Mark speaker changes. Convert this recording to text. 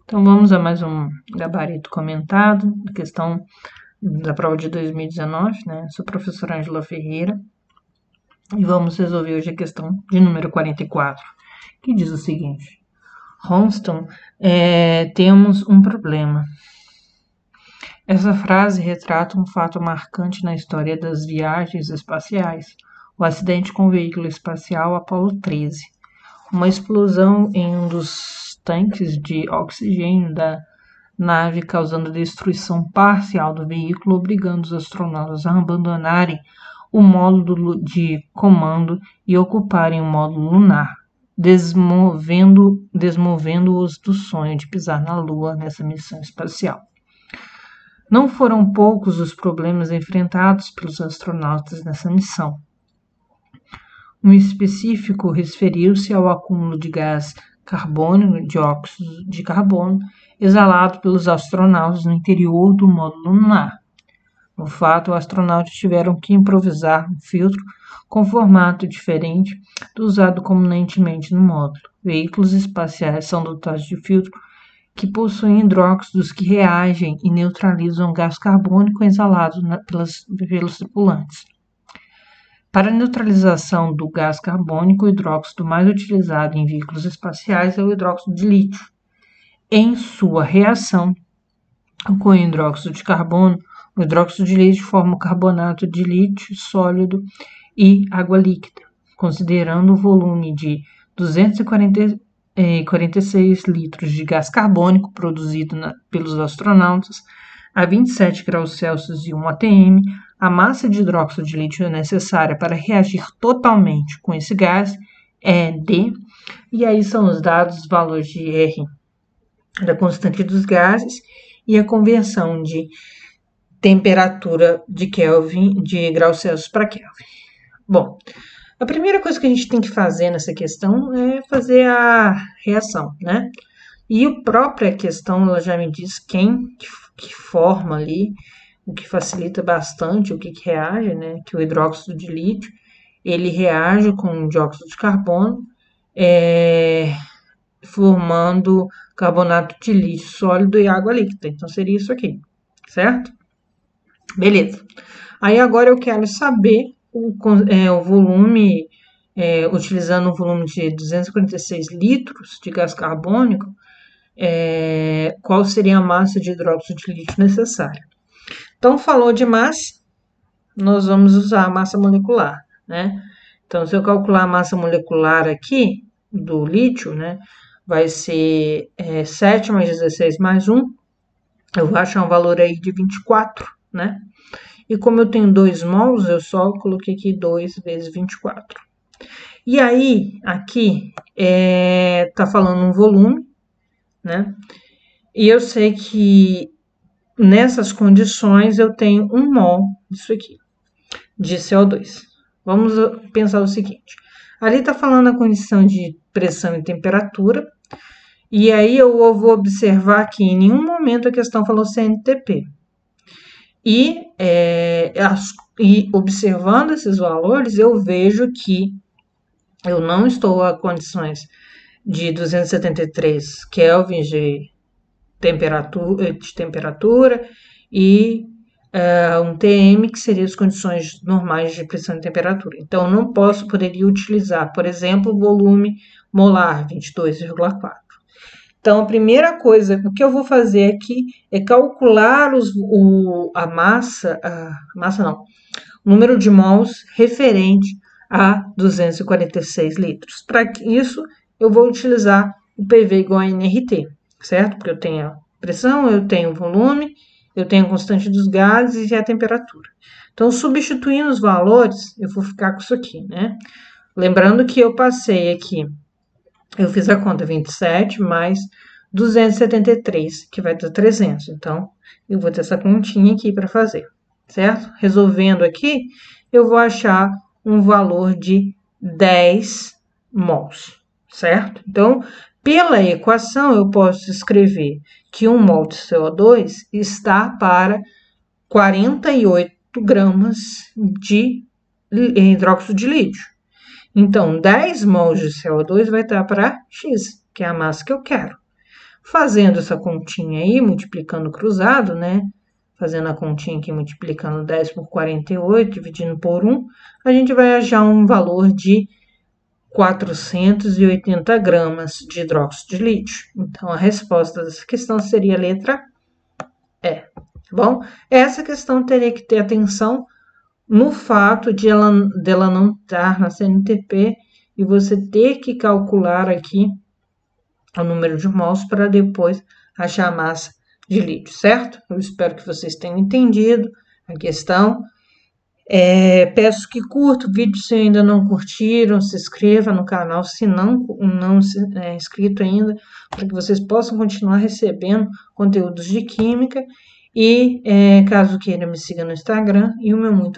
Speaker 1: Então, vamos a mais um gabarito comentado, questão da prova de 2019, né? Sou a professora Ângela Ferreira e vamos resolver hoje a questão de número 44, que diz o seguinte: Ronston, temos um problema. Essa frase retrata um fato marcante na história das viagens espaciais, o acidente com o veículo espacial Apollo 13. Uma explosão em um dos tanques de oxigênio da nave, causando destruição parcial do veículo, obrigando os astronautas a abandonarem o módulo de comando e ocuparem o módulo lunar, desmovendo-os do sonho de pisar na Lua nessa missão espacial. Não foram poucos os problemas enfrentados pelos astronautas nessa missão. Um específico referiu-se ao acúmulo de gás carbônico, dióxido de carbono, exalado pelos astronautas no interior do módulo lunar. No fato, os astronautas tiveram que improvisar um filtro com formato diferente do usado comumente no módulo. Veículos espaciais são dotados de filtro que possuem hidróxidos que reagem e neutralizam o gás carbônico exalado pelos tripulantes. Para a neutralização do gás carbônico, o hidróxido mais utilizado em veículos espaciais é o hidróxido de lítio. Em sua reação com o hidróxido de carbono, o hidróxido de lítio forma o carbonato de lítio sólido e água líquida. Considerando o volume de 246 litros de gás carbônico produzido pelos astronautas a 27 graus Celsius e 1 atm, a massa de hidróxido de lítio necessária para reagir totalmente com esse gás é D, e aí são os dados, os valores de R da constante dos gases e a conversão de temperatura de Kelvin, de graus Celsius para Kelvin. Bom, a primeira coisa que a gente tem que fazer nessa questão é fazer a reação, né? E a própria questão, ela já me diz quem que forma ali, o que facilita bastante, o que reage, né? Que o hidróxido de lítio, ele reage com o dióxido de carbono, formando carbonato de lítio sólido e água líquida. Então, seria isso aqui, certo? Beleza. Aí, agora eu quero saber o volume, utilizando um volume de 246 litros de gás carbônico, qual seria a massa de hidróxido de lítio necessária. Então, falou de massa, nós vamos usar a massa molecular, né? Então, se eu calcular a massa molecular aqui do lítio, né, vai ser 7 mais 16 mais 1, eu vou achar um valor aí de 24, né? E como eu tenho 2 mols, eu só coloquei aqui 2 vezes 24. E aí, aqui, tá falando um volume, né? E eu sei que nessas condições eu tenho 1 mol disso aqui, de CO2. Vamos pensar o seguinte. Ali tá falando a condição de pressão e temperatura. E aí eu vou observar que em nenhum momento a questão falou CNTP. E observando esses valores, eu vejo que eu não estou a condições de 273 Kelvin de temperatura e um TM, que seria as condições normais de pressão e temperatura. Então, não poderia utilizar, por exemplo, o volume molar, 22,4. Então, a primeira coisa, o que eu vou fazer aqui é calcular o número de mols referente a 246 litros. Para isso, eu vou utilizar o PV igual a nRT, certo? Porque eu tenho a pressão, eu tenho o volume, eu tenho a constante dos gases e a temperatura. Então, substituindo os valores, eu vou ficar com isso aqui, né? Lembrando que eu passei aqui, eu fiz a conta 27 mais 273, que vai dar 300. Então, eu vou ter essa continha aqui para fazer, certo? Resolvendo aqui, eu vou achar um valor de 10 mols, certo? Então, pela equação, eu posso escrever que 1 mol de CO2 está para 48 gramas de hidróxido de lítio. Então, 10 mols de CO2 vai estar para X, que é a massa que eu quero. Fazendo essa continha aí, multiplicando cruzado, né? Fazendo a continha aqui, multiplicando 10 por 48, dividindo por 1, a gente vai achar um valor de 480 gramas de hidróxido de lítio. Então, a resposta dessa questão seria a letra E, tá bom? Essa questão teria que ter atenção no fato dela não estar na CNTP e você ter que calcular aqui o número de mols para depois achar a massa de lítio, certo? Eu espero que vocês tenham entendido a questão. Peço que curtam o vídeo se ainda não curtiram, se inscreva no canal se não é inscrito ainda, para que vocês possam continuar recebendo conteúdos de química e caso queira me siga no Instagram e o meu muito